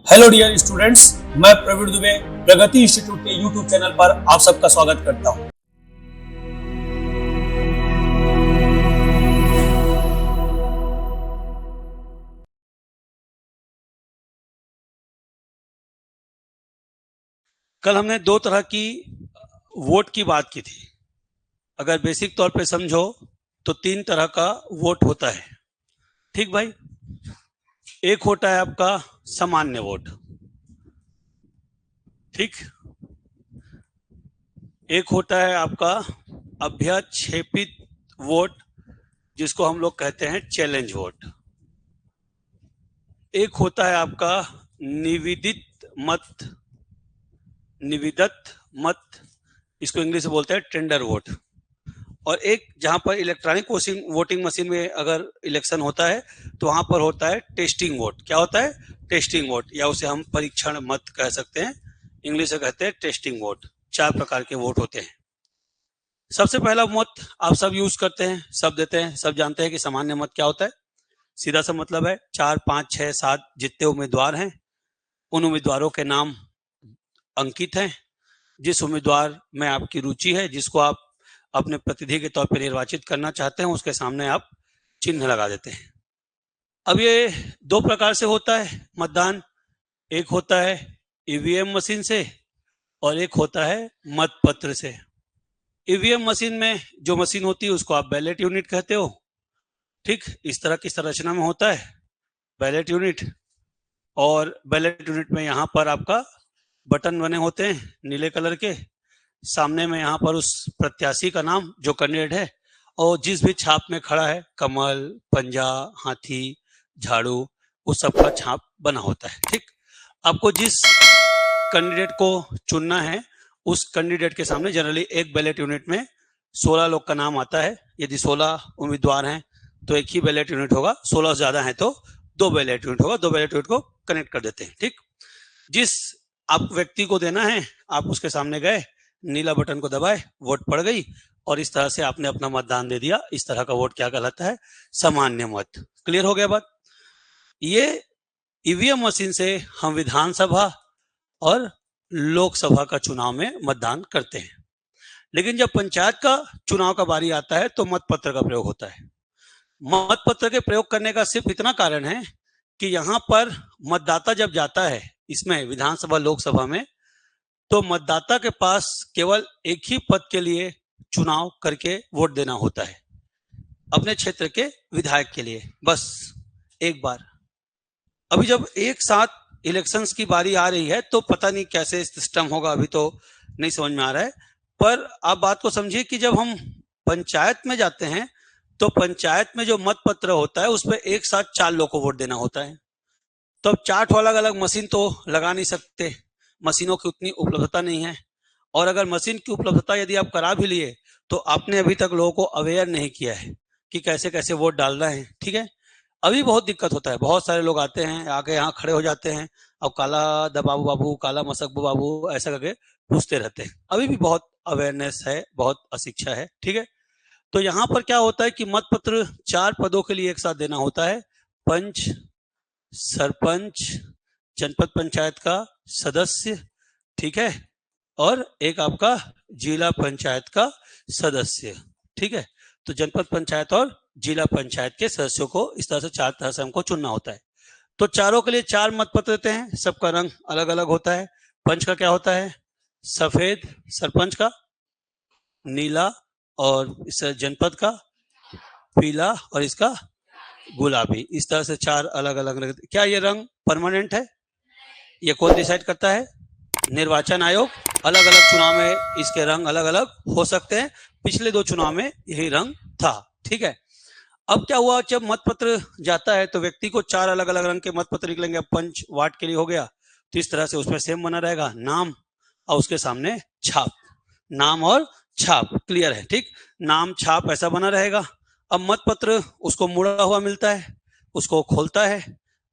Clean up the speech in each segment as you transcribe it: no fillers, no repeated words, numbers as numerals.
Hello dear students, मैं प्रवीण दुबे प्रगति institute के YouTube channel पर आप सबका स्वागत करता हूं। कल हमने दो तरह की वोट की बात की थी। अगर बेसिक तौर पे समझो तो तीन तरह का वोट होता है। ठीक भाई, एक होता है आपका सामान्य वोट, ठीक। एक होता है आपका अभ्यक्षेपित वोट, जिसको हम लोग कहते हैं चैलेंज वोट। एक होता है आपका निविदित मत, इसको इंग्लिश में बोलते हैं टेंडर वोट। और एक जहां पर इलेक्ट्रॉनिक वोटिंग मशीन में अगर इलेक्शन होता है तो वहां पर होता है टेस्टिंग वोट। क्या होता है? टेस्टिंग वोट, या उसे हम परीक्षण मत कह सकते हैं, इंग्लिश में कहते हैं टेस्टिंग वोट। चार प्रकार के वोट होते हैं। सबसे पहला मत आप सब यूज करते हैं, सब देते हैं, सब जानते हैं कि सामान्य मत क्या होता है। सीधा सा मतलब है 4, 5, 6, 7 जितने उम्मीदवार हैं उन उम्मीदवारों के नाम अंकित हैं। जिस उम्मीदवार में आपकी रुचि है, जिसको आप अपने प्रतिनिधि के तौर पर निर्वाचित करना चाहते हैं, उसके सामने आप चिन्ह लगा देते हैं। अब ये दो प्रकार से होता है मतदान। एक होता है ईवीएम मशीन से और एक होता है मतपत्र से। ईवीएम मशीन में जो मशीन होती है उसको आप बैलेट यूनिट कहते हो, ठीक। इस तरह की संरचना में होता है बैलेट यूनिट। और बैलेट यूनिट में यहाँ पर आपका बटन बने होते हैं नीले कलर के। सामने में यहाँ पर उस प्रत्याशी का नाम जो कैंडिडेट है, और जिस भी छाप में खड़ा है, कमल, पंजा, हाथी, झाड़ू, उस सब का छाप बना होता है, ठीक। आपको जिस कैंडिडेट को चुनना है उस कैंडिडेट के सामने जनरली एक बैलेट यूनिट में 16 लोग का नाम आता है। यदि 16 उम्मीदवार हैं तो एक ही बैलेट यूनिट होगा, 16 से ज्यादा है तो 2 बैलेट यूनिट होगा। 2 बैलेट यूनिट को कनेक्ट कर देते हैं, ठीक। जिस आप व्यक्ति को देना है आप उसके सामने गए, नीला बटन को दबाए, वोट पड़ गई और इस तरह से आपने अपना मतदान दे दिया। इस तरह का वोट क्या कहलाता है? सामान्य मत। क्लियर हो गया बात? ये ईवीएम मशीन से हम विधानसभा और लोकसभा का चुनाव में मतदान करते हैं। लेकिन जब पंचायत का चुनाव का बारी आता है तो मतपत्र का प्रयोग होता है। मतपत्र के प्रयोग करने का सिर्फ इतना कारण है कि यहाँ पर मतदाता जब जाता है इसमें विधानसभा लोकसभा में, तो मतदाता के पास केवल एक ही पद के लिए चुनाव करके वोट देना होता है, अपने क्षेत्र के विधायक के लिए, बस एक बार। अभी जब एक साथ इलेक्शंस की बारी आ रही है तो पता नहीं कैसे सिस्टम होगा, अभी तो नहीं समझ में आ रहा है। पर आप बात को समझिए कि जब हम पंचायत में जाते हैं तो पंचायत में जो मतपत्र होता है उसमें एक साथ 4 लोग को वोट देना होता है। तो अब 4 अलग अलग मशीन तो लगा नहीं सकते, मशीनों की उतनी उपलब्धता नहीं है। और अगर मशीन की उपलब्धता यदि आप करा भी लिए तो आपने अभी तक लोगों को अवेयर नहीं किया है कि कैसे कैसे वोट डालना है, ठीक है। अभी बहुत दिक्कत होता है, बहुत सारे लोग आते हैं, आके यहाँ खड़े हो जाते हैं, अब काला दबाबू बाबू, काला मसकबू बाबू, ऐसा करके पूछते रहते हैं। अभी भी बहुत अवेयरनेस है, बहुत अशिक्षा है, ठीक है। तो यहाँ पर क्या होता है कि मतपत्र 4 पदों के लिए एक साथ देना होता है। पंच, सरपंच, जनपद पंचायत का सदस्य, ठीक है, और एक आपका जिला पंचायत का सदस्य, ठीक है। तो जनपद पंचायत और जिला पंचायत के सदस्यों को इस तरह से 4 तरह से हमको चुनना होता है। तो चारों के लिए 4 मतपत्र देते हैं, सबका रंग अलग अलग होता है। पंच का क्या होता है? सफेद, सरपंच का नीला, और इस जनपद का पीला, और इसका गुलाबी। इस तरह से 4 अलग अलग। क्या ये रंग परमानेंट है? ये कौन डिसाइड करता है? निर्वाचन आयोग। अलग अलग चुनाव में इसके रंग अलग अलग हो सकते हैं, पिछले 2 चुनाव में यही रंग था, ठीक है। अब क्या हुआ, जब मतपत्र जाता है तो व्यक्ति को 4 अलग अलग रंग के मतपत्र निकलेंगे। पंच वार्ड के लिए हो गया तो इस तरह से उसमें सेम बना रहेगा, नाम और उसके सामने छाप, नाम और छाप, क्लियर है, ठीक। नाम छाप ऐसा बना रहेगा। अब मतपत्र उसको मुड़ा हुआ मिलता है, उसको खोलता है,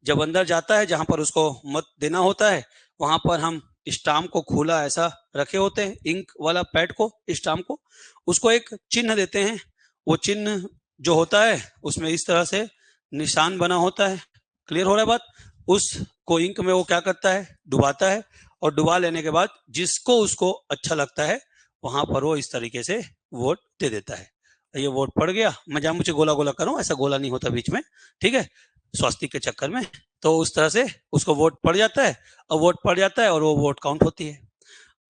जब अंदर जाता है जहां पर उसको मत देना होता है वहां पर हम स्टाम्प को खुला ऐसा रखे होते हैं, इंक वाला पैड को, स्टाम्प को, उसको एक चिन्ह देते हैं। वो चिन्ह जो होता है उसमें इस तरह से निशान बना होता है। क्लियर हो रहा है बात? उस को इंक में वो क्या करता है, डुबाता है, और डुबा लेने के बाद जिसको उसको अच्छा लगता है वहां पर वो इस तरीके से वोट दे देता है। ये वोट पड़ गया, मैं जहां मुझे गोला गोला करूं, ऐसा गोला नहीं होता बीच में, ठीक है, स्वास्तिक के चक्कर में। तो उस तरह से उसको वोट पड़ जाता है, और वोट पड़ जाता है और वो वोट काउंट होती है।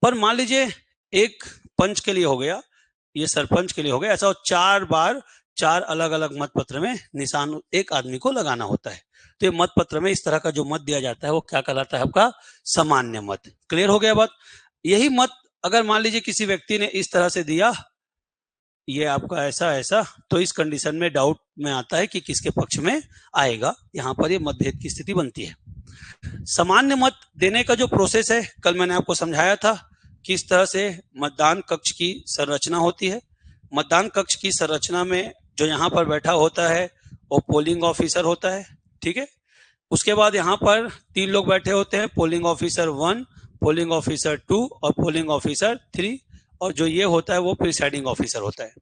पर मान लीजिए एक पंच के लिए हो गया, ये सरपंच के लिए हो गया, ऐसा 4 बार 4 अलग अलग मत पत्र में निशान एक आदमी को लगाना होता है। तो ये मत पत्र में इस तरह का जो मत दिया जाता है वो क्या कहलाता है, आपका सामान्य मत। क्लियर हो गया बात? यही मत अगर मान लीजिए किसी व्यक्ति ने इस तरह से दिया, ये आपका ऐसा ऐसा, तो इस कंडीशन में डाउट में आता है कि किसके पक्ष में आएगा, यहां पर ये मतभेद की स्थिति बनती है। सामान्य मत देने का जो प्रोसेस है, कल मैंने आपको समझाया था किस तरह से मतदान कक्ष की संरचना होती है। मतदान कक्ष की संरचना में जो यहाँ पर बैठा होता है वो पोलिंग ऑफिसर होता है, ठीक है। उसके बाद यहाँ पर 3 लोग बैठे होते हैं, पोलिंग ऑफिसर 1, पोलिंग ऑफिसर 2 और पोलिंग ऑफिसर 3, और जो ये होता है वो प्रिसाइडिंग ऑफिसर होता है।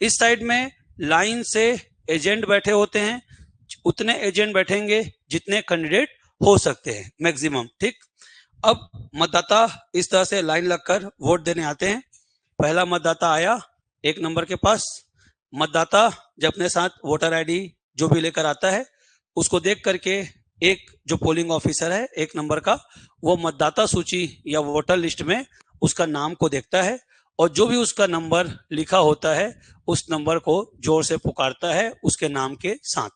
इस साइड में लाइन से एजेंट बैठे होते हैं, उतने एजेंट बैठेंगे जितने कैंडिडेट हो सकते हैं मैक्सिमम, ठीक। अब मतदाता इस तरह से लाइन लगकर वोट देने आते हैं। पहला मतदाता आया 1 नंबर के पास। मतदाता जब अपने साथ वोटर आईडी जो भी लेकर आता है, उसको देख करके एक जो पोलिंग ऑफिसर है 1 नंबर का, वो मतदाता सूची या वोटर लिस्ट में उसका नाम को देखता है, और जो भी उसका नंबर लिखा होता है उस नंबर को जोर से पुकारता है उसके नाम के साथ।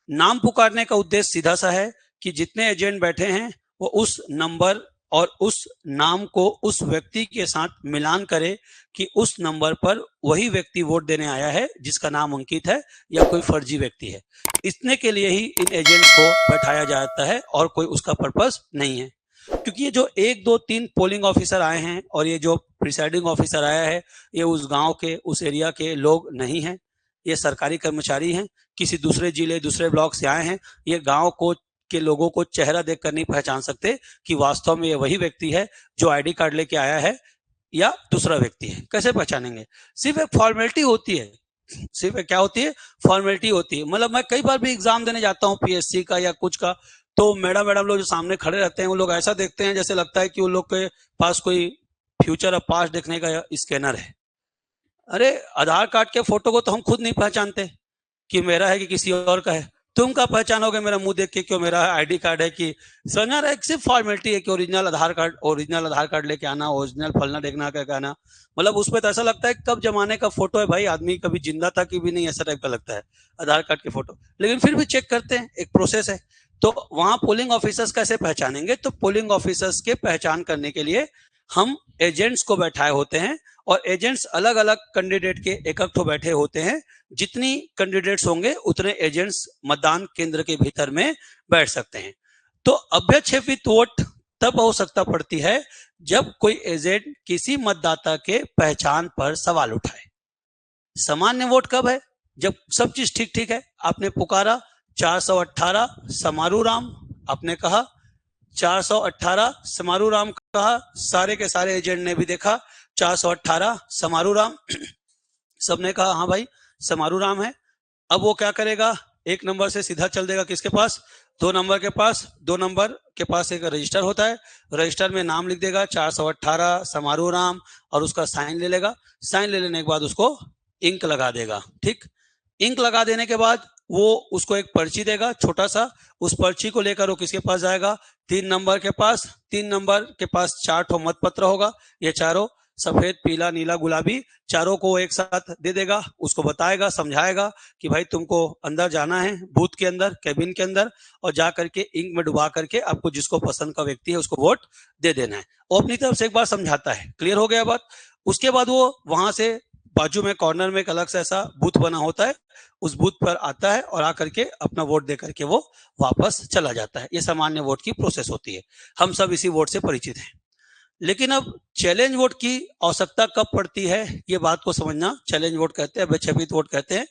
नाम पुकारने का उद्देश्य सीधा सा है कि जितने एजेंट बैठे हैं वो उस नंबर और उस नाम को उस व्यक्ति के साथ मिलान करे कि उस नंबर पर वही व्यक्ति वोट देने आया है जिसका नाम अंकित है, या कोई फर्जी व्यक्ति है। इतने के लिए ही इन एजेंट्स को बैठाया जाता है और कोई उसका पर्पस नहीं है। क्योंकि ये जो 1, 2, 3 पोलिंग ऑफिसर आए हैं और ये जो प्रिसाइडिंग ऑफिसर आया है, ये उस गांव के उस एरिया के लोग नहीं हैं, ये सरकारी कर्मचारी हैं, किसी दूसरे जिले दूसरे ब्लॉक से आए हैं। ये गांव को के लोगों को चेहरा देखकर नहीं पहचान सकते कि वास्तव में ये वही व्यक्ति है जो आईडी कार्ड लेके आया है या दूसरा व्यक्ति है। कैसे पहचानेंगे? सिर्फ एक फॉर्मेलिटी होती है, सिर्फ क्या होती है, फॉर्मेलिटी होती है। मतलब मैं कई बार भी एग्जाम देने जाता हूँ पीएससी का या कुछ का, तो मैडम लोग जो सामने खड़े रहते हैं वो लोग ऐसा देखते हैं जैसे लगता है कि उन लोग के पास कोई फ्यूचर और पास्ट देखने का स्कैनर है। अरे आधार कार्ड के फोटो को तो हम खुद नहीं पहचानते कि मेरा है कि किसी और का है, तुम क्या पहचानोगे मेरा मुंह देख के क्यों मेरा आईडी कार्ड है कि समझा रहा है। सिर्फ फॉर्मेलिटी है कि ओरिजिनल आधार कार्ड लेके आना, ओरिजिनल फलना देखना क्या कहना। मतलब उसमें तो ऐसा लगता है कब जमाने का फोटो है भाई, आदमी कभी जिंदा था कि भी नहीं, ऐसा टाइप का लगता है आधार कार्ड के फोटो। लेकिन फिर भी चेक करते हैं, एक प्रोसेस है। तो वहां पोलिंग ऑफिसर्स कैसे पहचानेंगे? तो पोलिंग ऑफिसर्स के पहचान करने के लिए हम एजेंट्स को बैठाए होते हैं, और एजेंट्स अलग अलग कैंडिडेट के एक बैठे होते हैं। जितनी कैंडिडेट्स होंगे उतने एजेंट्स मतदान केंद्र के भीतर में बैठ सकते हैं। तो अभ्यक्षेपित वोट तब आवश्यकता पड़ती है जब कोई एजेंट किसी मतदाता के पहचान पर सवाल उठाए। सामान्य वोट कब है? जब सब चीज ठीक ठीक है, आपने पुकारा 418 समारू राम, आपने कहा 418 समारू राम कहा, सारे के सारे एजेंट ने भी देखा 418 समारू राम, सबने कहा हाँ भाई समारू राम है। अब वो क्या करेगा, 1 नंबर से सीधा चल देगा किसके पास, 2 नंबर के पास। 2 नंबर के पास एक रजिस्टर होता है, रजिस्टर में नाम लिख देगा 418 समारू राम, और उसका साइन ले लेगा। साइन ले लेने के बाद उसको इंक लगा देगा, ठीक। इंक लगा देने के बाद वो उसको एक पर्ची देगा छोटा सा, उस पर्ची को लेकर वो किसके पास जाएगा, 3 नंबर के पास। 3 नंबर के पास 4 ठो मत पत्र होगा, ये चारों सफेद पीला नीला गुलाबी, चारों को एक साथ दे देगा। उसको बताएगा, समझाएगा कि भाई तुमको अंदर जाना है बूथ के अंदर, कैबिन के अंदर, और जा करके इंक में डुबा करके आपको जिसको पसंद का व्यक्ति है उसको वोट दे देना है। वो अपनी तरफ से एक बार समझाता है। क्लियर हो गया बात? उसके बाद वो वहां से बाजू में कॉर्नर में एक अलग से ऐसा बूथ बना होता है, उस बूथ पर आता है और आकर के अपना वोट दे करके वो वापस चला जाता है। ये सामान्य वोट की प्रोसेस होती है, हम सब इसी वोट से परिचित हैं। लेकिन अब चैलेंज वोट की आवश्यकता कब पड़ती है, ये बात को समझना। चैलेंज वोट कहते हैं, अभ्यक्षेपित वोट कहते हैं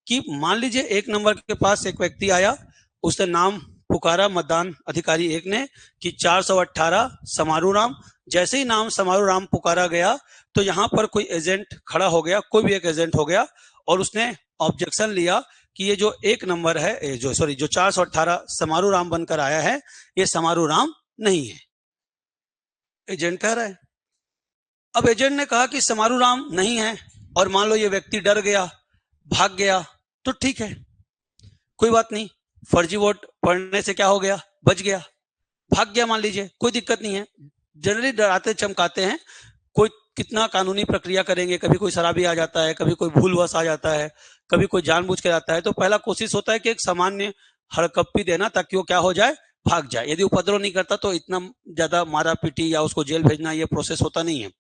कि मान लीजिए 1 नंबर के पास एक व्यक्ति आया, उसने नाम पुकारा मतदान अधिकारी 1 ने कि 418 समारू राम। जैसे ही नाम समारू राम पुकारा गया तो यहाँ पर कोई एजेंट खड़ा हो गया, कोई भी एक एजेंट हो गया, और उसने ऑब्जेक्शन लिया कि ये जो एक नंबर है, जो 418 समारू राम बनकर आया है, ये समारू राम नहीं है, एजेंट कह रहा है। अब एजेंट ने कहा कि समारू राम नहीं है, और मान लो ये व्यक्ति डर गया, भाग गया, तो ठीक है, कोई बात नहीं, फर्जी वोट पड़ने से क्या हो गया, बच गया, भाग गया मान लीजिए, कोई दिक्कत नहीं है। जनरली डराते चमकाते हैं, कोई कितना कानूनी प्रक्रिया करेंगे, कभी कोई शराबी आ जाता है, कभी कोई भूलवश आ जाता है, कभी कोई जानबूझ के आता है, तो पहला कोशिश होता है कि एक सामान्य हड़कप्पी देना, ताकि वो क्या हो जाए, भाग जाए। यदि उपद्रव नहीं करता तो इतना ज्यादा मारा पीटी या उसको जेल भेजना ये प्रोसेस होता नहीं है।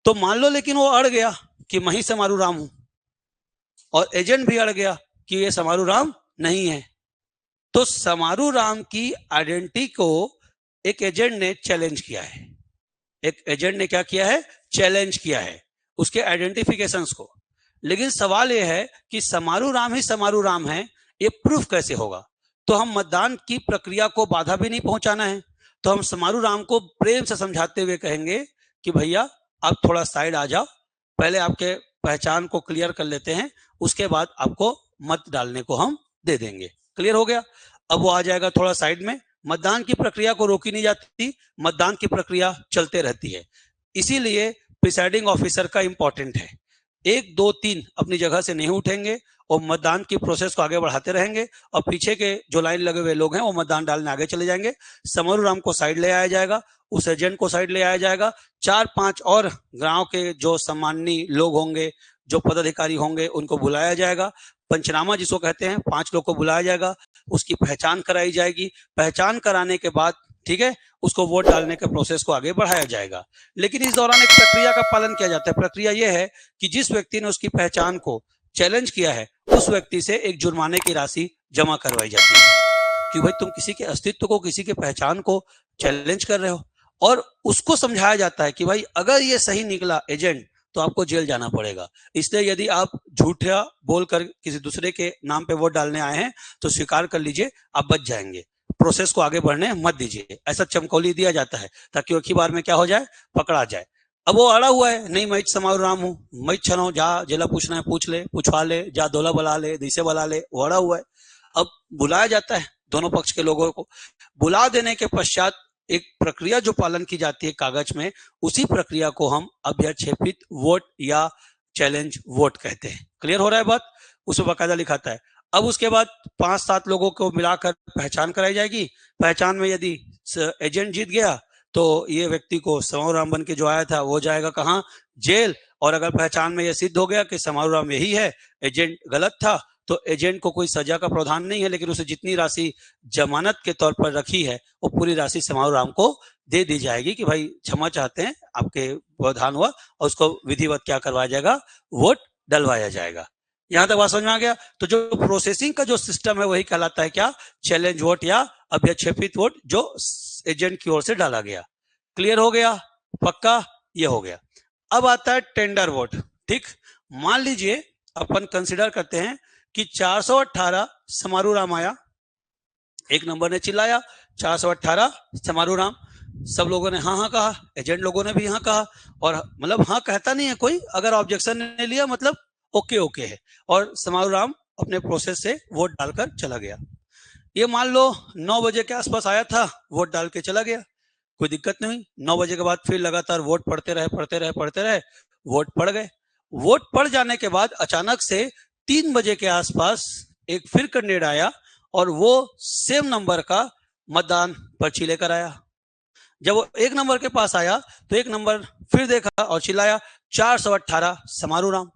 तो मान लो लेकिन वो अड़ गया कि मैं ही समारू राम हूं, और एजेंट भी अड़ गया कि ये समारू राम नहीं है, तो समारू राम की आइडेंटिटी को एक एजेंट ने चैलेंज किया है। एक एजेंट ने क्या किया है, चैलेंज किया है उसके आइडेंटिफिकेशंस को। लेकिन सवाल यह है कि समारू राम ही समारू राम है, ये प्रूफ कैसे होगा? तो हम मतदान की प्रक्रिया को बाधा भी नहीं पहुंचाना है, तो हम समारू राम को प्रेम से समझाते हुए कहेंगे कि भैया आप थोड़ा साइड आ जाओ, पहले आपके पहचान को क्लियर कर लेते हैं, उसके बाद आपको मत डालने को हम दे देंगे। क्लियर हो गया? अब वो आ जाएगा थोड़ा साइड में। मतदान की प्रक्रिया को रोकी नहीं जाती, मतदान की प्रक्रिया चलते रहती है, इसीलिए प्रिसाइडिंग ऑफिसर का इंपॉर्टेंट है। 1 2 3 अपनी जगह से नहीं उठेंगे और मतदान की प्रोसेस को आगे बढ़ाते रहेंगे, और पीछे के जो लाइन लगे हुए लोग हैं वो मतदान डालने आगे चले जाएंगे। समारू राम को साइड ले आया जाएगा, उस एजेंट को साइड ले आया जाएगा, 4-5 और गांव के जो सम्मानी लोग होंगे, जो पदाधिकारी होंगे, उनको बुलाया जाएगा। पंचनामा जिसको कहते हैं, 5 लोग को बुलाया जाएगा, उसकी पहचान कराई जाएगी। पहचान कराने के बाद ठीक है, उसको वोट डालने के प्रोसेस को आगे बढ़ाया जाएगा। लेकिन इस दौरान एक प्रक्रिया का पालन किया जाता है। प्रक्रिया यह है कि जिस व्यक्ति ने उसकी पहचान को चैलेंज किया है, उस व्यक्ति से एक जुर्माने की राशि जमा करवाई जाती है कि भाई तुम किसी के अस्तित्व को, किसी के पहचान को चैलेंज कर रहे हो, और उसको समझाया जाता है कि भाई अगर ये सही निकला एजेंट तो आपको जेल जाना पड़ेगा। इसलिए यदि आप झूठा बोलकर किसी दूसरे के नाम पे वोट डालने आए हैं तो स्वीकार कर लीजिए, आप बच जाएंगे, प्रोसेस को आगे बढ़ने मत दीजिए। ऐसा चमकौली दिया जाता है ताकि एक ही बार में क्या हो जाए, पकड़ा जाए। अब वो अड़ा हुआ है, नहीं मैं समारू राम हूं, मैं छनो, जा जेला पूछना है पूछ ले, पूछवा ले, जा दौला बुला ले, दिसे बुला ले, वो अड़ा हुआ है। अब बुलाया जाता है दोनों पक्ष के लोगों को। बुला देने के पश्चात एक प्रक्रिया जो पालन की जाती है कागज में, उसी प्रक्रिया को हम अभ्यक्षेपित वोट या चैलेंज वोट कहते हैं। क्लियर हो रहा है बात? उसमें बाकायदा लिखाता है। अब उसके बाद 5-7 लोगों को मिलाकर पहचान कराई जाएगी। पहचान में यदि एजेंट जीत गया तो ये व्यक्ति को समारू राम बन के जो आया था वो जाएगा कहाँ, जेल। और अगर पहचान में यह सिद्ध हो गया कि समारू राम यही है, एजेंट गलत था, तो एजेंट को कोई सजा का प्रावधान नहीं है, लेकिन उसे जितनी राशि जमानत के तौर पर रखी है वो पूरी राशि समारू राम को दे दी जाएगी कि भाई क्षमा चाहते हैं, आपके प्रावधान हुआ, और उसको विधिवत क्या करवाया जाएगा, वोट डलवाया जाएगा। यहां तक बात समझ में आ गया? तो जो प्रोसेसिंग का जो सिस्टम है वही कहलाता है क्या, चैलेंज वोट या अभ्यक्षेपित वोट, जो एजेंट की ओर से डाला गया। क्लियर हो गया? पक्का? ये हो गया। अब आता है टेंडर वोट। ठीक, मान लीजिए अपन कंसिडर करते हैं कि 418 समारू राम आया, एक नंबर ने चिल्लाया 418 समारू राम, सब लोगों ने हाँ हाँ कहा, एजेंट लोगों ने भी हाँ कहा, और मतलब हाँ कहता नहीं है कोई, अगर ऑब्जेक्शन ने लिया मतलब ओके ओके है, और समारू राम अपने प्रोसेस से वोट डालकर चला गया। ये मान लो 9 बजे के आसपास आया था, वोट डाल के चला गया, कोई दिक्कत नहीं। 9 बजे के बाद फिर लगातार वोट पड़ते रहे, वोट पड़ गए। वोट पड़ जाने के बाद अचानक से 3 बजे के आसपास एक फिर कैंडिडेट आया, और वो सेम नंबर का मतदान पर्ची लेकर आया। जब वो एक नंबर के पास आया तो एक नंबर फिर देखा और चिल्लाया 418 समारू राम।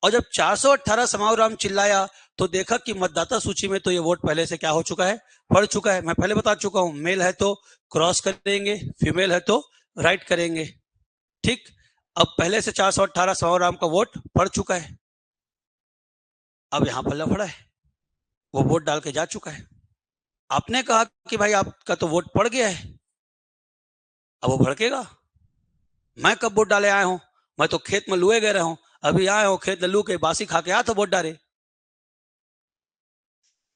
और जब 418 समारू राम चिल्लाया तो देखा कि मतदाता सूची में तो ये वोट पहले से क्या हो चुका है, पड़ चुका है। मैं पहले बता चुका हूं, मेल है तो क्रॉस करेंगे, फीमेल है तो राइट करेंगे। ठीक, अब पहले से 418 समारू राम का वोट पड़ चुका है। अब यहां पल्ला फड़ा है, वो वोट डाल के जा चुका है। आपने कहा कि भाई आपका तो वोट पड़ गया है, अब वो भड़केगा, मैं कब वोट डाले आया हूं, मैं तो खेत में लुए गए रहा हूं, अभी आए हो खेत लू के बासी खा के आया तो वोट डाले।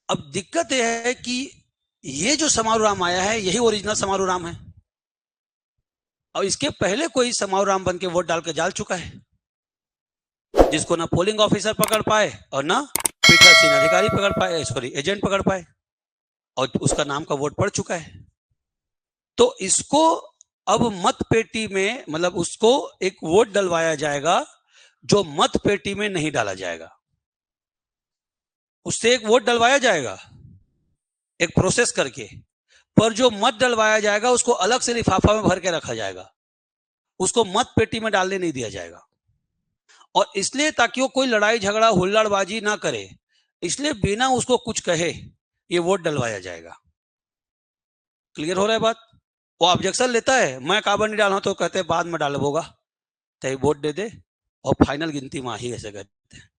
अब दिक्कत यह है कि ये जो समारू राम आया है यही ओरिजिनल समारू राम है, और इसके पहले कोई समारू राम बन के वोट डाल के जाल चुका है, जिसको ना पोलिंग ऑफिसर पकड़ पाए और ना पीठासीन अधिकारी पकड़ पाए, सॉरी एजेंट पकड़ पाए, और उसका नाम का वोट पड़ चुका है। तो इसको अब मत पेटी में, मतलब उसको एक वोट डलवाया जाएगा जो मत पेटी में नहीं डाला जाएगा। उससे एक वोट डलवाया जाएगा एक प्रोसेस करके, पर जो मत डलवाया जाएगा उसको अलग से लिफाफा में भर के रखा जाएगा, उसको मत पेटी में डालने नहीं दिया जाएगा। और इसलिए ताकि वो कोई लड़ाई झगड़ा हुल्लड़बाजी ना करे, इसलिए बिना उसको कुछ कहे ये वोट डलवाया जाएगा। क्लियर हो रहा है बात? वो ऑब्जेक्शन लेता है, मैं काबर नहीं डाला, तो कहते हैं बाद में डाल होगा, तो वोट दे दे और फाइनल गिनती में ही ऐसे कहते हैं,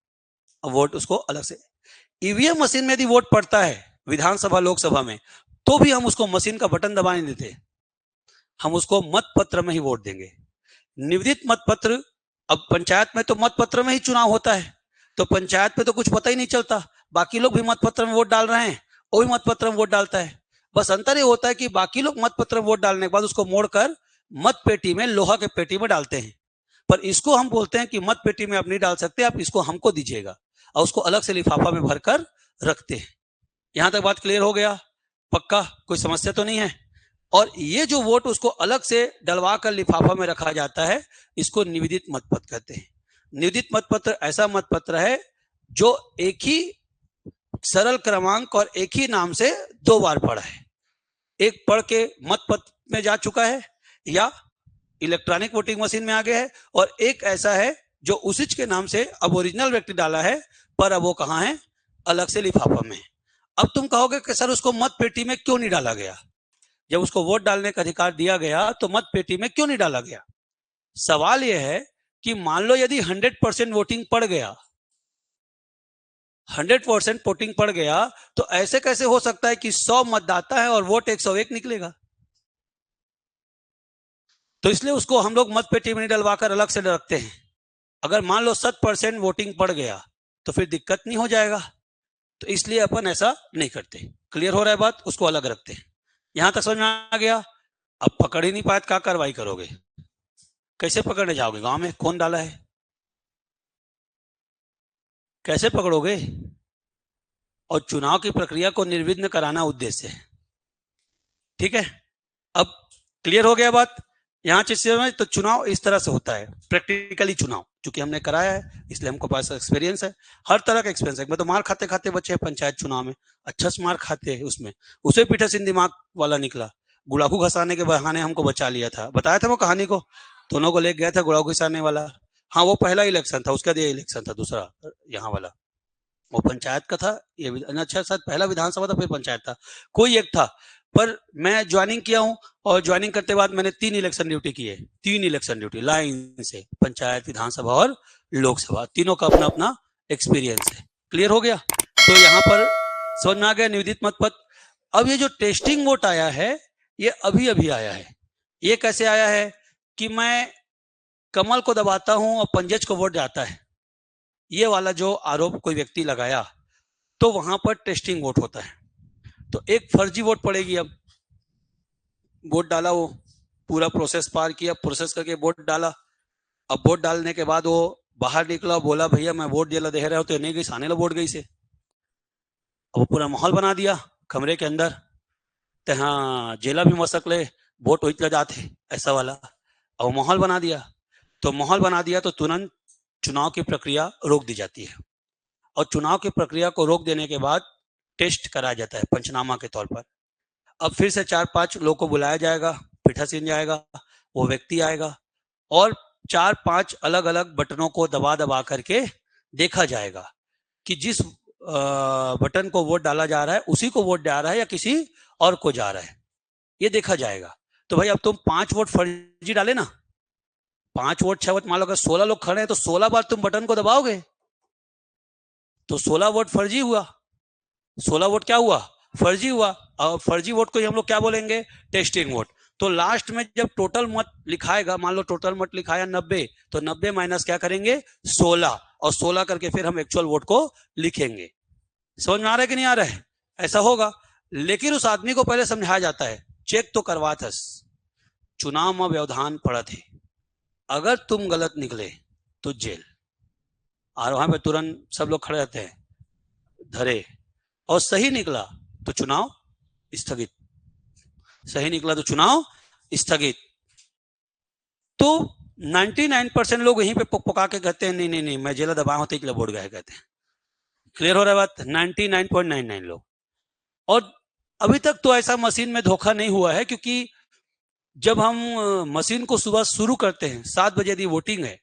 और वोट उसको अलग से। ईवीएम मशीन में यदि वोट पड़ता है विधानसभा लोकसभा में, तो भी हम उसको मशीन का बटन दबा नहीं देते, हम उसको मत पत्र में ही वोट देंगे। निवेदित मत पत्र, अब पंचायत में तो मत पत्र में ही चुनाव होता है, तो पंचायत में तो कुछ पता ही नहीं चलता, बाकी लोग भी मत पत्र में वोट डाल रहे हैं, वो भी मत पत्र में वोट डालता है। बस अंतर ये होता है कि बाकी लोग मत पत्र में वोट डालने के बाद उसको मोड़कर मत पेटी में, लोहा के पेटी में डालते हैं, पर इसको हम बोलते हैं कि मत पेटी में आप नहीं डाल सकते, आप इसको हमको दीजिएगा, और उसको अलग से लिफाफा में भरकर रखते हैं। यहां तक बात क्लियर हो गया? पक्का? कोई समस्या तो नहीं है? और ये जो वोट उसको अलग से डलवा कर लिफाफा में रखा जाता है, इसको निवेदित मतपत्र कहते हैं। निवेदित मतपत्र ऐसा मतपत्र है जो एक ही सरल क्रमांक और एक ही नाम से 2 बार पढ़ा है, एक पढ़ के मतपत्र में जा चुका है या इलेक्ट्रॉनिक वोटिंग मशीन में आ गया है, और एक ऐसा है जो उसी के नाम से अब ओरिजिनल व्यक्ति डाला है, पर अब वो कहां है? अलग से लिफाफा में। अब तुम कहोगे कि सर उसको मत पेटी में क्यों नहीं डाला गया? जब उसको वोट डालने का अधिकार दिया गया तो मत पेटी में क्यों नहीं डाला गया? सवाल यह है कि मान लो यदि 100% वोटिंग पड़ गया, 100% वोटिंग पड़ गया, तो ऐसे कैसे हो सकता है कि 100 मतदाता है और वोट 101 निकलेगा? तो इसलिए उसको हम लोग मत पेटी में नहीं डलवाकर अलग से रखते हैं। अगर मान लो 100% वोटिंग पड़ गया तो फिर दिक्कत नहीं हो जाएगा, तो इसलिए अपन ऐसा नहीं करते। क्लियर हो रहा है बात? उसको अलग रखते हैं। यहां तक समझ में आ गया? अब पकड़ ही नहीं पाए क्या कार्रवाई करोगे? कैसे पकड़ने जाओगे? गांव में कौन डाला है, कैसे पकड़ोगे? और चुनाव की प्रक्रिया को निर्विघ्न कराना उद्देश्य है। ठीक है, अब क्लियर हो गया बात? यहाँ चीज में तो चुनाव इस तरह से होता है, प्रैक्टिकली चुनाव, चूंकि हमने कराया है इसलिए हमको पास एक्सपीरियंस है, हर तरह का एक्सपीरियंस है। मैं तो मार खाते खाते बच्चे हैं पंचायत चुनाव में, अच्छा से मार खाते हैं उसमें, उसे पीठासीन दिमाग वाला निकला, गुड़ाखू घसाने के बहाने हमको बचा लिया था, बताया था वो कहानी को, दोनों को ले गया था गुड़ाखू घसाने वाला। हाँ वो पहला इलेक्शन था, उसका ये इलेक्शन था दूसरा, यहाँ वाला वो पंचायत का था, ये अच्छा शायद पहला विधानसभा था फिर पंचायत था, कोई एक था। पर मैं ज्वाइनिंग किया हूं, और ज्वाइनिंग करते बाद मैंने 3 इलेक्शन ड्यूटी की है, 3 इलेक्शन ड्यूटी लाइन से, पंचायत, विधानसभा और लोकसभा, तीनों का अपना अपना एक्सपीरियंस है। क्लियर हो गया? तो यहाँ पर समझ में आ गया निवेदित मतपत्र। अब ये जो टेस्टिंग वोट आया है, ये अभी अभी आया है। ये कैसे आया है कि मैं कमल को दबाता हूं और पंजज को वोट जाता है, ये वाला जो आरोप कोई व्यक्ति लगाया, तो वहां पर टेस्टिंग वोट होता है। तो एक फर्जी वोट पड़ेगी। अब वोट डाला, वो पूरा प्रोसेस पार किया, प्रोसेस करके वोट डाला, अब वोट डालने के बाद वो बाहर निकला, बोला भैया मैं वोट जेला दे रहा हूं, तो नहीं गई साने ला वोट गई से, अब वो पूरा माहौल बना दिया कमरे के अंदर, तो हाँ जेला भी मसक ले, वोट वही जाते, ऐसा वाला, अब माहौल बना दिया। तो माहौल बना दिया तो तुरंत चुनाव की प्रक्रिया रोक दी जाती है, और चुनाव की प्रक्रिया को रोक देने के बाद टेस्ट कराया जाता है पंचनामा के तौर पर। अब फिर से 4-5 लोग को बुलाया जाएगा, पीठासीन जाएगा, वो व्यक्ति आएगा, और 4-5 अलग अलग बटनों को दबा दबा करके देखा जाएगा कि जिस बटन को वोट डाला जा रहा है उसी को वोट जा रहा है या किसी और को जा रहा है, ये देखा जाएगा। तो भाई अब तुम 5 वोट फर्जी डाले ना, 5 वोट 6 वोट, मान लो अगर 16 लोग खड़े हैं तो 16 बार तुम बटन को दबाओगे, तो 16 वोट फर्जी हुआ, 16 वोट क्या हुआ? फर्जी हुआ। और फर्जी वोट को हम लोग क्या बोलेंगे? Testing vote. तो लास्ट में जब टोटल मत लिखाएगा, मान लो टोटल मत लिखाया 90, तो 90 माइनस क्या करेंगे? 16, और 16 करके फिर हम एक्चुअल वोट को लिखेंगे। समझ में आ रहा है कि नहीं आ रहा है? ऐसा होगा। लेकिन उस आदमी को पहले समझाया जाता है, चेक तो करवातस, चुनाव में व्यवधान पड़ा थे, अगर तुम गलत निकले तो जेल। और वहां पे तुरंत सब लोग खड़े रहते हैं, धरे और सही निकला तो चुनाव स्थगित, सही निकला तो चुनाव स्थगित। तो 99% लोग यहीं पे पुका के कहते हैं नहीं नहीं नहीं मैं जेला दबाया होते इसलिए वोट गए कहते हैं। क्लियर हो रहा है बात? 99.99 लोग। और अभी तक तो ऐसा मशीन में धोखा नहीं हुआ है, क्योंकि जब हम मशीन को सुबह शुरू करते हैं 7 बजे यदि वोटिंग है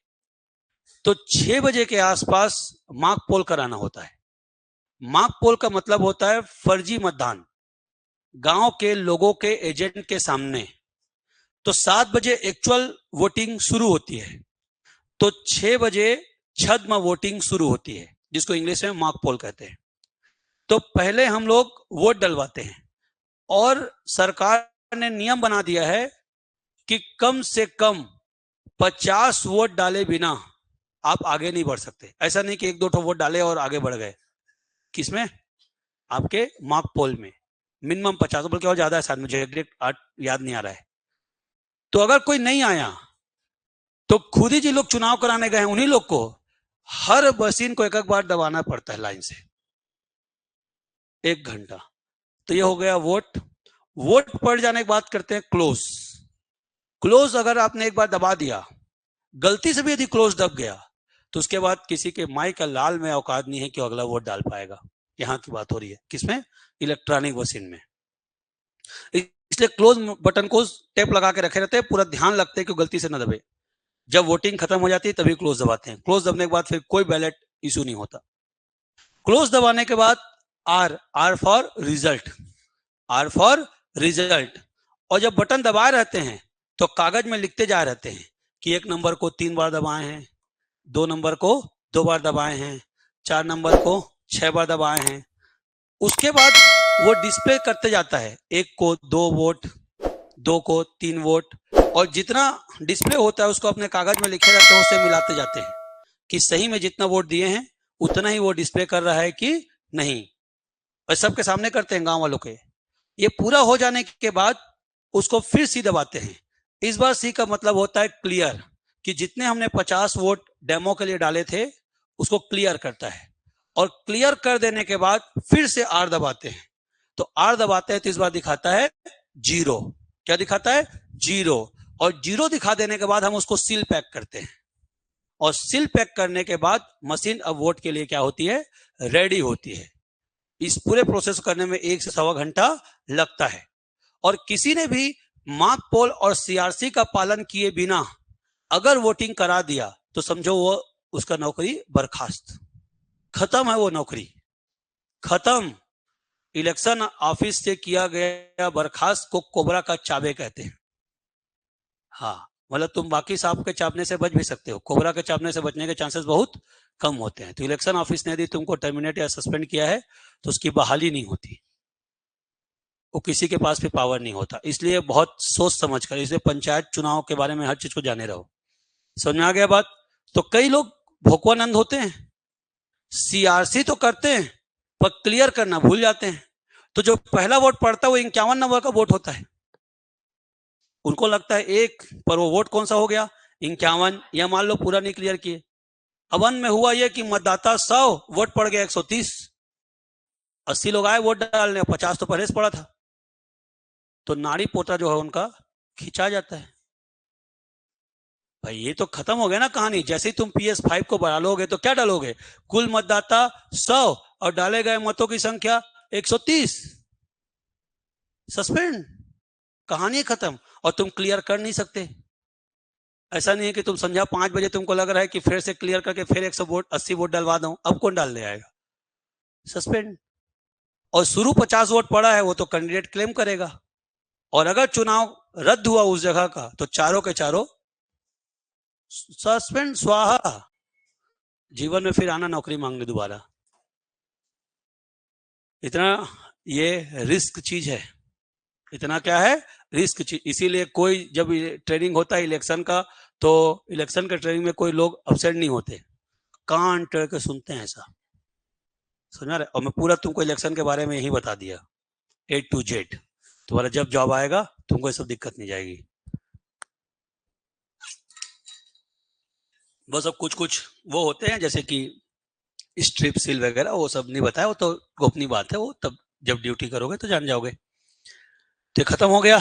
तो 6 बजे के आसपास मॉक पोल कराना होता है। मॉक पोल का मतलब होता है फर्जी मतदान गांव के लोगों के एजेंट के सामने। तो 7 बजे एक्चुअल वोटिंग शुरू होती है, तो 6 बजे छद्म वोटिंग शुरू होती है, जिसको इंग्लिश में मॉक पोल कहते हैं। तो पहले हम लोग वोट डलवाते हैं और सरकार ने नियम बना दिया है कि कम से कम 50 वोट डाले बिना आप आगे नहीं बढ़ सकते। ऐसा नहीं कि 1-2 वोट डाले और आगे बढ़ गए। किसमें? आपके मॉक पोल में मिनिमम 50, बल्कि और ज्यादा है शायद, मुझे एग्जैक्ट याद नहीं आ रहा है। तो अगर कोई नहीं आया तो खुद ही जो लोग चुनाव कराने गए हैं उन्हीं लोग को हर मशीन को एक एक बार दबाना पड़ता है लाइन से 1 घंटा। तो ये हो गया वोट। वोट पड़ जाने की बात करते हैं क्लोज। क्लोज अगर आपने एक बार दबा दिया, गलती से भी यदि क्लोज दब गया तो उसके बाद किसी के माई का लाल में औकात नहीं है कि अगला वोट डाल पाएगा। यहां की बात हो रही है किसमें? इलेक्ट्रॉनिक मशीन में। इसलिए क्लोज बटन को टेप लगा के रखे रहते हैं, पूरा ध्यान लगता है कि गलती से न दबे। जब वोटिंग खत्म हो जाती है तभी क्लोज दबाते हैं। क्लोज दबने के बाद फिर कोई बैलेट इशू नहीं होता। क्लोज दबाने के बाद R for result, R for result. और जब बटन दबाए रहते हैं तो कागज में लिखते जा रहते हैं कि 1 नंबर को 3 बार दबाए हैं, 2 नंबर को 2 बार दबाए हैं, 4 नंबर को 6 बार दबाए हैं। उसके बाद वो डिस्प्ले करते जाता है, 1 को 2 वोट, 2 को 3 वोट, और जितना डिस्प्ले होता है उसको अपने कागज में लिखे रहते हैं, उससे मिलाते जाते हैं कि सही में जितना वोट दिए हैं उतना ही वो डिस्प्ले कर रहा है कि नहीं। और सबके सामने करते हैं गांव वालों के। ये पूरा हो जाने के बाद उसको फिर सी दबाते हैं। इस बार सी का मतलब होता है क्लियर, कि जितने हमने 50 वोट डेमो के लिए डाले थे उसको क्लियर करता है। और क्लियर कर देने के बाद फिर से आर दबाते हैं। तो आर दबाते हैं तो इस बार दिखाता है 0। क्या दिखाता है? 0। और 0 दिखा देने के बाद हम उसको सील पैक करते हैं। और सील पैक करने के बाद मशीन अब वोट के लिए क्या होती है? रेडी होती है। इस पूरे प्रोसेस करने में 1 से 1.25 घंटा लगता है। और किसी ने भी मॉक पोल और सीआरसी का पालन किए बिना अगर वोटिंग करा दिया तो समझो वो उसका नौकरी बर्खास्त, खत्म है वो नौकरी, खत्म। इलेक्शन ऑफिस से किया गया बर्खास्त को कोबरा का चाबे कहते हैं। हाँ, मतलब तुम बाकी सांप के चाबने से बच भी सकते हो, कोबरा के चाबने से बचने के चांसेस बहुत कम होते हैं। तो इलेक्शन ऑफिस ने यदि तुमको टर्मिनेट या सस्पेंड किया है तो उसकी बहाली नहीं होती, वो किसी के पास भी पावर नहीं होता। इसलिए बहुत सोच समझ कर, इसलिए पंचायत चुनाव के बारे में हर चीज को जाने रहो। समझ में आ गया बात? तो कई लोग भोकवानंद होते हैं, सीआरसी तो करते हैं पर क्लियर करना भूल जाते हैं। तो जो पहला वोट पड़ता है वो 51 नंबर का वोट होता है। उनको लगता है 1 पर वो वोट कौन सा हो गया? 51, या मान लो पूरा नहीं क्लियर किए। अब अंत में हुआ यह कि मतदाता 100, वोट पड़ गया 130। 80 लोग आए वोट डालने, 50 तो परहेज पड़ा था। तो नाड़ी पोता जो है उनका खिंचा जाता है। भाई ये तो खत्म हो गया ना कहानी। जैसे ही तुम PS5 को बढ़ा लोगे तो क्या डालोगे? कुल मतदाता 100 और डाले गए मतों की संख्या 130, सस्पेंड, कहानी खत्म। और तुम क्लियर कर नहीं सकते। ऐसा नहीं है कि तुम संध्या 5 बजे तुमको लग रहा है कि फिर से क्लियर करके फिर 180 वोट डलवा दूं, अब कौन डालने आएगा? सस्पेंड। और शुरू 50 वोट पड़ा है वो तो कैंडिडेट क्लेम करेगा, और अगर चुनाव रद्द हुआ उस जगह का तो चारों के चारों सस्पेंड, स्वाहा। जीवन में फिर आना नौकरी मांगने दोबारा। इतना ये रिस्क चीज है, इतना क्या है? रिस्क चीज। इसीलिए कोई जब ट्रेनिंग होता है इलेक्शन का तो इलेक्शन के ट्रेनिंग में कोई लोग अपसेंट नहीं होते, कान टेढ़ के सुनते हैं। ऐसा सुना रहे? और मैं पूरा तुमको इलेक्शन के बारे में यही बता दिया A to Z। तुम्हारा जब जॉब आएगा तुमको ये सब दिक्कत नहीं जाएगी। बस अब कुछ कुछ वो होते हैं जैसे कि स्ट्रिप सील वगैरह वो सब नहीं बताया, वो तो गोपनीय बात है, वो तब जब ड्यूटी करोगे तो जान जाओगे। तो खत्म हो गया,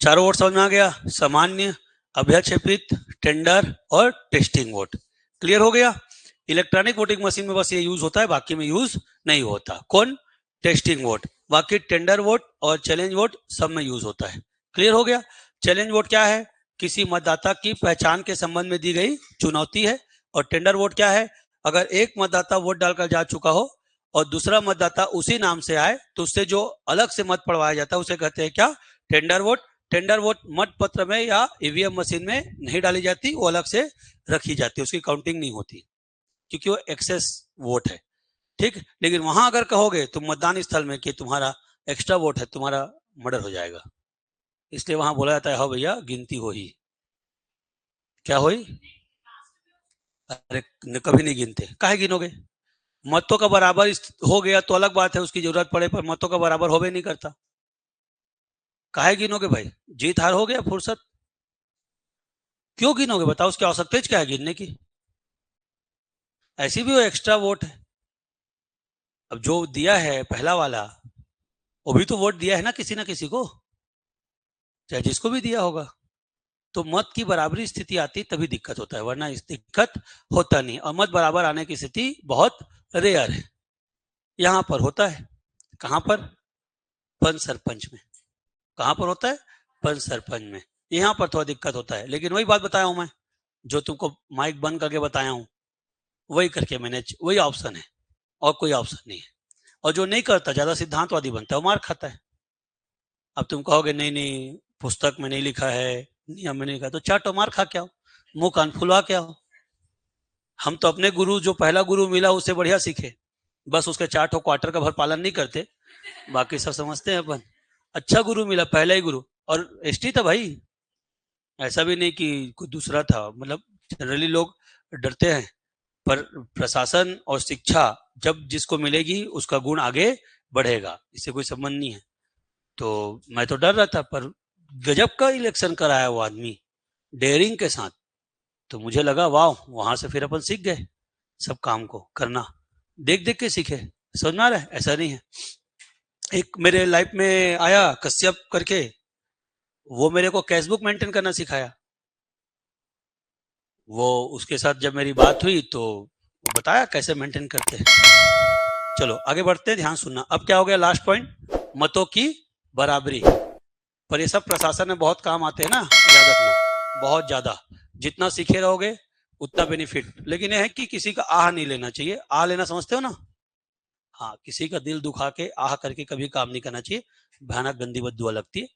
चारों वोट समझ में आ गया, सामान्य, अभ्यक्षेपित, टेंडर और टेस्टिंग वोट। क्लियर हो गया। इलेक्ट्रॉनिक वोटिंग मशीन में बस ये यूज होता है, बाकी में यूज नहीं होता। कौन? Testing vote. बाकी टेंडर वोट और चैलेंज वोट सब में यूज होता है। क्लियर हो गया। चैलेंज वोट क्या है? किसी मतदाता की पहचान के संबंध में दी गई चुनौती है। और टेंडर वोट क्या है? अगर एक मतदाता वोट डालकर जा चुका हो और दूसरा मतदाता उसी नाम से आए तो उससे जो अलग से मत पड़वाया जाता है उसे कहते हैं क्या? Tender vote. टेंडर वोट मत पत्र में या ईवीएम मशीन में नहीं डाली जाती, वो अलग से रखी जाती है, उसकी काउंटिंग नहीं होती क्योंकि वो एक्सेस वोट है। ठीक। लेकिन वहां अगर कहोगे तुम मतदान स्थल में कि तुम्हारा एक्स्ट्रा वोट है, तुम्हारा मर्डर हो जाएगा। इसलिए वहां बोला जाता है हाँ भैया गिनती हो ही। क्या हो ही? अरे कभी नहीं गिनते, काहे गिनोगे? मतों का बराबर हो गया तो अलग बात है, उसकी जरूरत पड़े, पर मतों का बराबर होवे नहीं करता। काहे गिनोगे भाई? जीत हार हो गया, फुर्सत। क्यों गिनोगे बताओ, उसकी आवश्यकता क्या है गिनने की? ऐसी भी वो एक्स्ट्रा वोट है। अब जो दिया है पहला वाला, वो भी तो वोट दिया है ना किसी को, चाहे जिसको भी दिया होगा। तो मत की बराबरी स्थिति आती तभी दिक्कत होता है, वरना इस दिक्कत होता नहीं। और मत बराबर आने की स्थिति बहुत रेयर है। यहां पर होता है। कहां पर? पंच सरपंच में। कहां पर होता है? पंच सरपंच में। यहां पर थोड़ा दिक्कत होता है, लेकिन वही बात बताया हूं मैं, जो तुमको माइक बंद करके बताया हूं, वही करके मैनेज, वही ऑप्शन है, और कोई ऑप्शन नहीं है। और जो नहीं करता, ज्यादा सिद्धांतवादी बनता है, वो मार खाता है। अब तुम कहोगे नहीं नहीं पुस्तक में नहीं लिखा है, नियम में नहीं लिखा, तो चाटो मार खा क्या हो, मुंह कान फुलवा क्या हो। हम तो अपने गुरु, जो पहला गुरु मिला उससे बढ़िया सीखे, बस उसके चार ठो क्वार्टर का भर पालन नहीं करते, बाकी सब समझते हैं अपन। अच्छा गुरु मिला, पहला ही गुरु, और एसटी था भाई, ऐसा भी नहीं कि कोई दूसरा था। मतलब जनरली लोग डरते हैं, पर प्रशासन और शिक्षा जब जिसको मिलेगी उसका गुण आगे बढ़ेगा, इससे कोई संबंध नहीं है। तो मैं तो डर रहा था, पर गजब का इलेक्शन कराया वो आदमी, डेयरिंग के साथ। तो मुझे लगा वाह, वहां से फिर अपन सीख गए सब काम को करना, देख देख के सीखे। समझ में आ रहा है? ऐसा नहीं है। एक मेरे लाइफ में आया कश्यप करके, वो मेरे को कैशबुक मेंटेन करना सिखाया। वो उसके साथ जब मेरी बात हुई तो बताया कैसे मेंटेन करते हैं। चलो आगे बढ़ते हैं, ध्यान सुनना। अब क्या हो गया लास्ट पॉइंट? मतों की बराबरी। पर ये सब प्रशासन में बहुत काम आते हैं ना, याद रखना, बहुत ज्यादा। जितना सीखे रहोगे उतना बेनिफिट। लेकिन यह है कि किसी का आह नहीं लेना चाहिए। आह लेना समझते हो ना? हाँ, किसी का दिल दुखा के आह करके कभी काम नहीं करना चाहिए, भयानक गंदी बद्दुआ लगती है।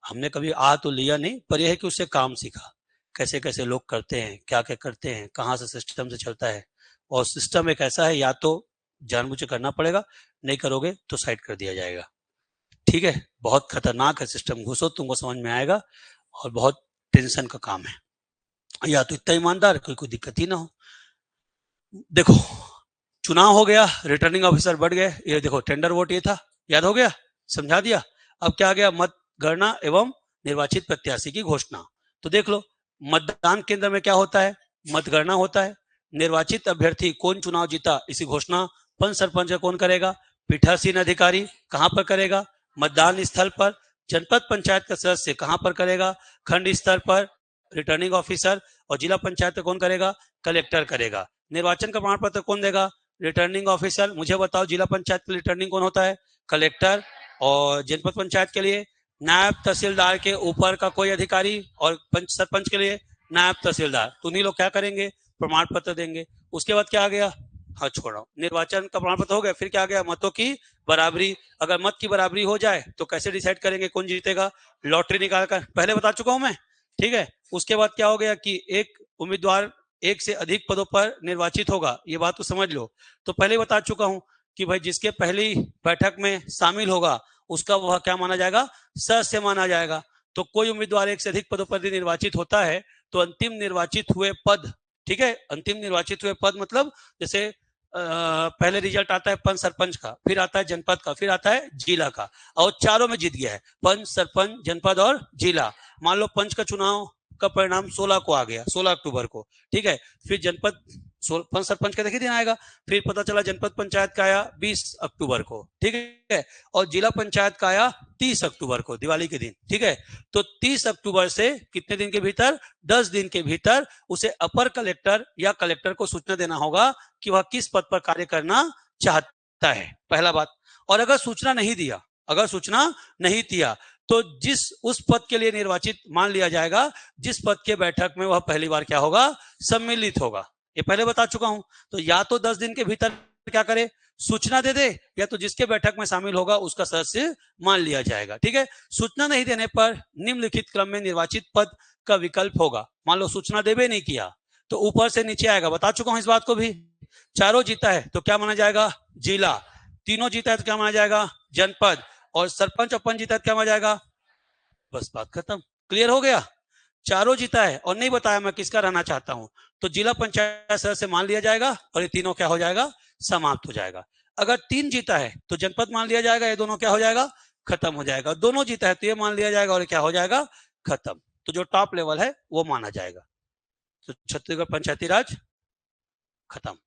हमने कभी आह तो लिया नहीं, पर यह है कि उससे काम सीखा, कैसे कैसे लोग करते हैं, क्या क्या करते हैं, कहाँ से सिस्टम से चलता है। और सिस्टम एक ऐसा है, या तो जानबूझ के करना पड़ेगा, नहीं करोगे तो साइड कर दिया जाएगा। ठीक है, बहुत खतरनाक है सिस्टम, घुसो तुमको समझ में आएगा, और बहुत टेंशन का काम है। या तो इतना ईमानदार कोई दिक्कत ही ना हो। देखो, चुनाव हो गया, रिटर्निंग ऑफिसर बढ़ गए, ये देखो टेंडर वोट ये था, याद हो गया, समझा दिया। अब क्या आ गया? मत गणना एवं निर्वाचित प्रत्याशी की घोषणा। तो देख लो, मतदान केंद्र में क्या होता है? मतगणना होता है। निर्वाचित अभ्यर्थी कौन चुनाव जीता, इसी घोषणा पंच सरपंच कौन करेगा? पीठासीन अधिकारी। कहां पर करेगा? मतदान स्थल पर। जनपद पंचायत का सदस्य कहां पर करेगा? खंड स्तर पर रिटर्निंग ऑफिसर। और जिला पंचायत का कौन करेगा? कलेक्टर करेगा। निर्वाचन का प्रमाण पत्र कौन देगा? Returning officer. मुझे बताओ, जिला पंचायत के रिटर्निंग कौन होता है? कलेक्टर। और जनपद पंचायत के लिए नायब तहसीलदार के ऊपर का कोई अधिकारी, और पंच सरपंच के लिए नायब तहसीलदार। तो उन्हीं लोग क्या करेंगे? प्रमाण पत्र देंगे। उसके बाद क्या आ गया? हाँ छोड़ो, निर्वाचन का प्रमाण पत्र हो गया, फिर क्या आ गया? मतों की बराबरी। अगर मत की बराबरी हो जाए तो कैसे डिसाइड करेंगे कौन जीतेगा? लॉटरी निकाल कर, पहले बता चुका हूं मैं। ठीक है। उसके बाद क्या हो गया कि एक उम्मीदवार एक से अधिक पदों पर निर्वाचित होगा, ये बात तो समझ लो। तो पहले बता चुका हूं कि भाई जिसके पहली बैठक में शामिल होगा उसका वह क्या माना जाएगा? सदस्य माना जाएगा। तो कोई उम्मीदवार एक से अधिक पदों पर निर्वाचित होता है तो अंतिम निर्वाचित हुए पद, ठीक है, अंतिम निर्वाचित हुए पद मतलब जैसे पहले रिजल्ट आता है पंच सरपंच का, फिर आता है जनपद का, फिर आता है जिला का, और चारों में जीत गया है, पंच सरपंच जनपद और जिला। मान लो पंच का चुनाव का परिणाम 16 को आ गया, 16 अक्टूबर को, ठीक है। फिर जनपद सरपंच का देखिए दिन आएगा, फिर पता चला जनपद पंचायत का आया 20 अक्टूबर को, ठीक है, और जिला पंचायत का आया 30 अक्टूबर को, दिवाली के दिन, ठीक है। तो 30 अक्टूबर से कितने दिन के भीतर, 10 दिन के भीतर उसे अपर कलेक्टर या कलेक्टर को सूचना देना होगा कि वह किस पद पर कार्य करना चाहता है, पहला बात। और अगर सूचना नहीं दिया, अगर सूचना नहीं दिया तो जिस उस पद के लिए निर्वाचित मान लिया जाएगा, जिस पद के बैठक में वह पहली बार क्या होगा, सम्मिलित होगा। ये पहले बता चुका हूं। तो या तो 10 दिन के भीतर क्या करे, सूचना दे दे, या तो जिसके बैठक में शामिल होगा उसका सदस्य मान लिया जाएगा, ठीक है। सूचना नहीं देने पर निम्नलिखित क्रम में निर्वाचित पद का विकल्प होगा। मान लो सूचना देवे नहीं किया तो ऊपर से नीचे आएगा, बता चुका हूं इस बात को भी। चारों जीता है तो क्या माना जाएगा, जिला। तीनों जीता है तो क्या माना जाएगा, जनपद। और सरपंच और पंच जीता है तो क्या माना जाएगा, बस बात खत्म। क्लियर हो गया। चारों जीता है और नहीं बताया मैं किसका रहना चाहता हूं, तो जिला पंचायत सदस्य मान लिया जाएगा और ये तीनों क्या हो जाएगा, समाप्त हो जाएगा। अगर 3 जीता है तो जनपद मान लिया जाएगा, ये दोनों क्या हो जाएगा, खत्म हो जाएगा। दोनों जीता है तो ये मान लिया जाएगा और क्या हो जाएगा, खत्म। तो जो टॉप लेवल है वो माना जाएगा। तो छत्तीसगढ़ पंचायती राज खत्म।